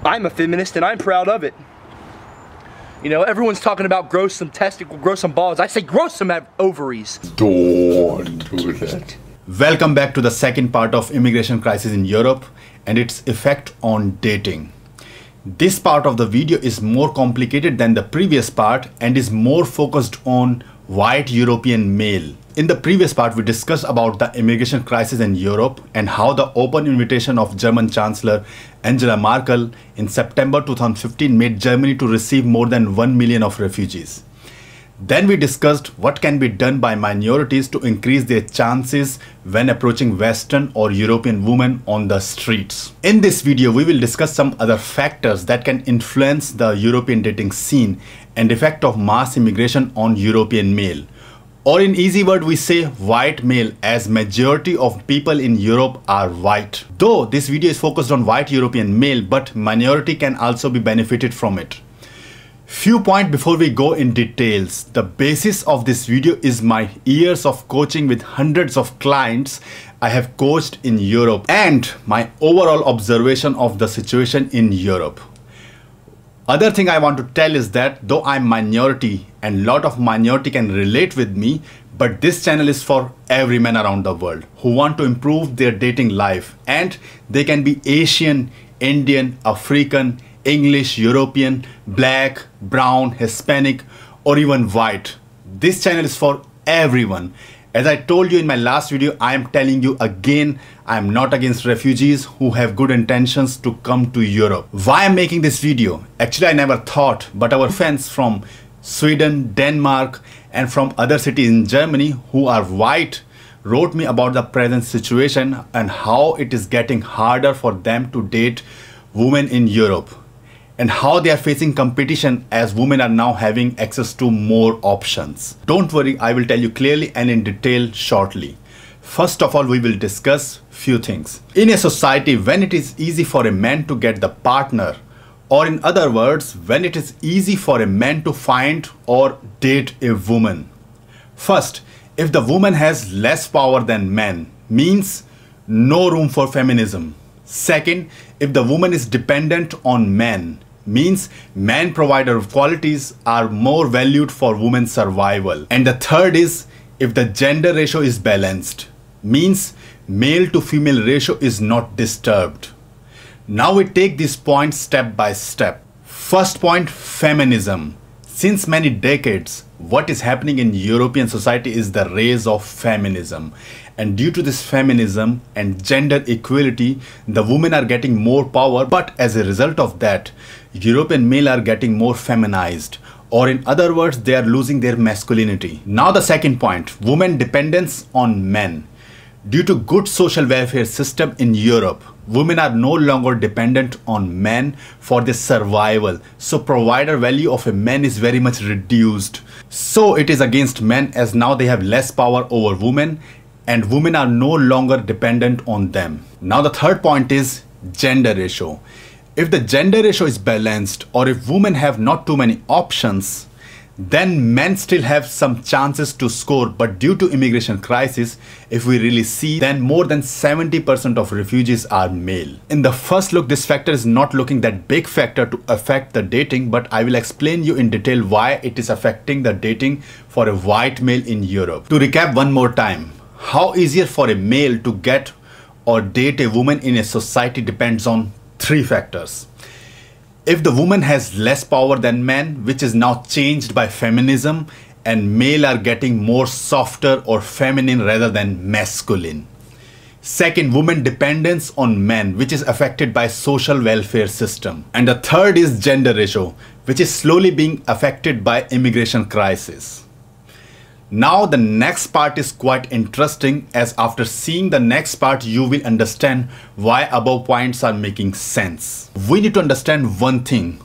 I'm a feminist and I'm proud of it. You know, everyone's talking about grow some testicles, grow some balls. I say grow some ovaries. Don't do that. Welcome back to the second part of immigration crisis in Europe and its effect on dating. This part of the video is more complicated than the previous part and is more focused on white European male. In the previous part, we discussed about the immigration crisis in Europe and how the open invitation of German Chancellor Angela Merkel in September 2015 made Germany to receive more than 1 million of refugees. Then we discussed what can be done by minorities to increase their chances when approaching Western or European women on the streets. In this video, we will discuss some other factors that can influence the European dating scene and effect of mass immigration on European male. Or in easy word, we say white male, as majority of people in Europe are white. Though this video is focused on white European male, but minority can also be benefited from it. Few points before we go in details. The basis of this video is my years of coaching with hundreds of clients I have coached in Europe and my overall observation of the situation in Europe. Other thing I want to tell is that though I'm minority and lot of minority can relate with me, but this channel is for every man around the world who want to improve their dating life, and they can be Asian, Indian, African, English, European, black, brown, Hispanic, or even white. This channel is for everyone. As I told you in my last video, I am telling you again, I am not against refugees who have good intentions to come to Europe. Why I'm making this video? Actually, I never thought, but our friends from Sweden, Denmark, and from other cities in Germany who are white wrote me about the present situation and how it is getting harder for them to date women in Europe, and how they are facing competition as women are now having access to more options. Don't worry, I will tell you clearly and in detail shortly. First of all, we will discuss few things. In a society, when it is easy for a man to get the partner, or in other words, when it is easy for a man to find or date a woman. First, if the woman has less power than men, means no room for feminism. Second, if the woman is dependent on men, means man provider qualities are more valued for women's survival. And the third is if the gender ratio is balanced, means male to female ratio is not disturbed. Now we take these points step by step. First point, feminism. Since many decades, what is happening in European society is the rise of feminism. And due to this feminism and gender equality, the women are getting more power, but as a result of that, European male are getting more feminized, or in other words, they are losing their masculinity. Now the second point, women dependence on men. Due to good social welfare system in Europe, women are no longer dependent on men for their survival. So provider value of a man is very much reduced. So it is against men, as now they have less power over women and women are no longer dependent on them. Now the third point is gender ratio. If the gender ratio is balanced, or if women have not too many options, then men still have some chances to score. But due to immigration crisis, if we really see, then more than 70% of refugees are male. In the first look, this factor is not looking that big factor to affect the dating, but I will explain you in detail why it is affecting the dating for a white male in Europe. To recap one more time, how easier for a male to get or date a woman in a society depends on three factors. If the woman has less power than men, which is now changed by feminism, and male are getting more softer or feminine rather than masculine. Second, woman dependence on men, which is affected by social welfare system. And the third is gender ratio, which is slowly being affected by immigration crisis. Now the next part is quite interesting, as after seeing the next part you will understand why above points are making sense. We need to understand one thing.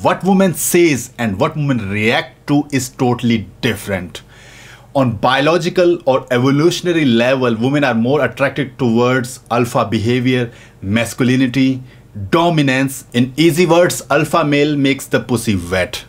What women says and what women react to is totally different. On biological or evolutionary level, women are more attracted towards alpha behavior, masculinity, dominance. In easy words, alpha male makes the pussy wet.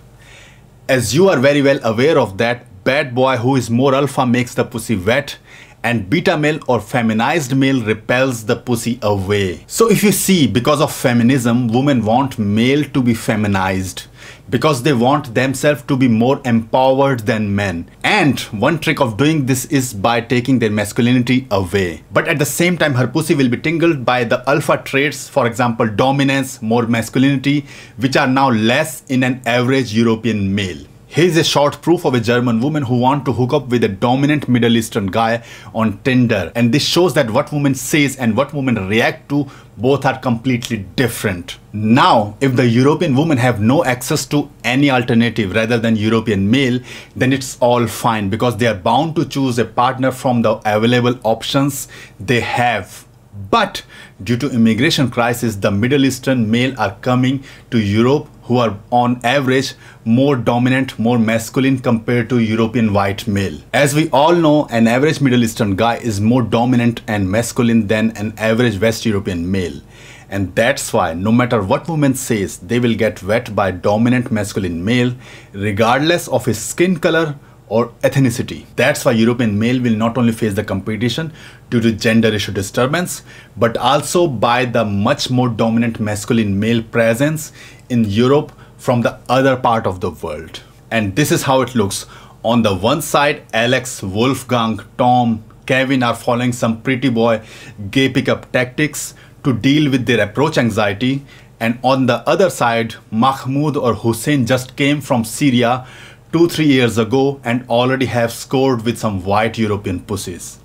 As you are very well aware of that, bad boy who is more alpha makes the pussy wet, and beta male or feminized male repels the pussy away. So if you see, because of feminism, women want male to be feminized because they want themselves to be more empowered than men. And one trick of doing this is by taking their masculinity away. But at the same time, her pussy will be tingled by the alpha traits, for example, dominance, more masculinity, which are now less in an average European male. Here's a short proof of a German woman who wants to hook up with a dominant Middle Eastern guy on Tinder. And this shows that what women says and what women react to both are completely different. Now, if the European women have no access to any alternative rather than European male, then it's all fine because they are bound to choose a partner from the available options they have. But due to immigration crisis, the Middle Eastern male are coming to Europe who are on average more dominant, more masculine compared to European white male. As we all know, an average Middle Eastern guy is more dominant and masculine than an average West European male. And that's why no matter what woman says, they will get wet by dominant masculine male regardless of his skin color or ethnicity. That's why European male will not only face the competition due to gender issue disturbance, but also by the much more dominant masculine male presence in Europe from the other part of the world. And this is how it looks. On the one side, Alex, Wolfgang, Tom, Kevin are following some pretty boy gay pickup tactics to deal with their approach anxiety. And on the other side, Mahmoud or Hussein just came from Syria 2-3 years ago and already have scored with some white European pussies.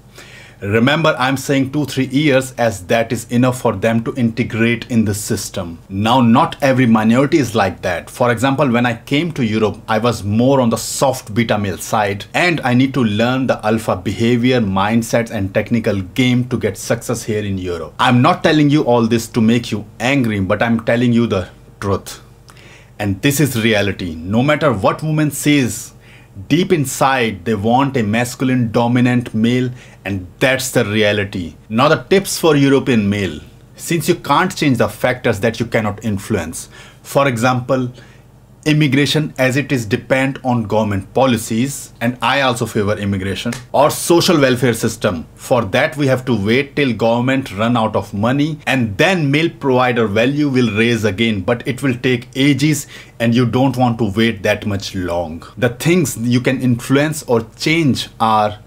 Remember, I'm saying 2-3 years as that is enough for them to integrate in the system. Now, not every minority is like that. For example, when I came to Europe, I was more on the soft beta male side and I need to learn the alpha behavior, mindsets and technical game to get success here in Europe. I'm not telling you all this to make you angry, but I'm telling you the truth. And this is reality. No matter what woman says, deep inside they want a masculine dominant male, and that's the reality. Now the tips for European male. Since you can't change the factors that you cannot influence, for example, immigration as it is depend on government policies, and I also favor immigration, or social welfare system. For that we have to wait till government run out of money and then male provider value will raise again, but it will take ages and you don't want to wait that much long. The things you can influence or change are: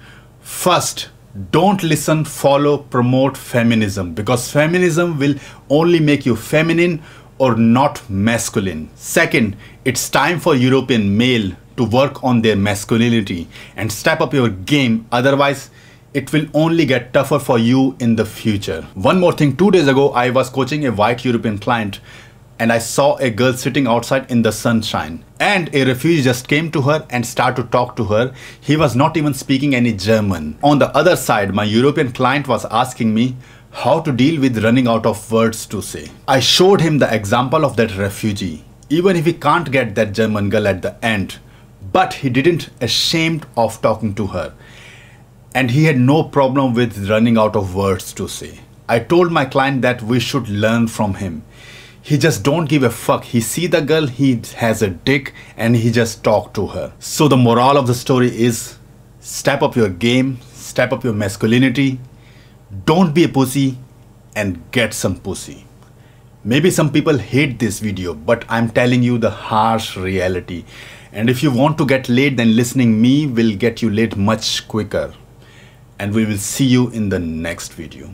first, don't listen, follow, promote feminism, because feminism will only make you feminine or not masculine. Second, it's time for European male to work on their masculinity and step up your game, otherwise it will only get tougher for you in the future. One more thing, 2 days ago I was coaching a white European client and I saw a girl sitting outside in the sunshine and a refugee just came to her and started to talk to her. He was not even speaking any German. On the other side, my European client was asking me how to deal with running out of words to say. I showed him the example of that refugee, even if he can't get that German girl at the end, but he didn't ashamed of talking to her and he had no problem with running out of words to say. I told my client that we should learn from him. He just don't give a fuck. He see the girl, he has a dick and he just talk to her. So the moral of the story is step up your game, step up your masculinity. Don't be a pussy and get some pussy. Maybe some people hate this video, but I'm telling you the harsh reality. And if you want to get laid, then listening me will get you laid much quicker. And we will see you in the next video.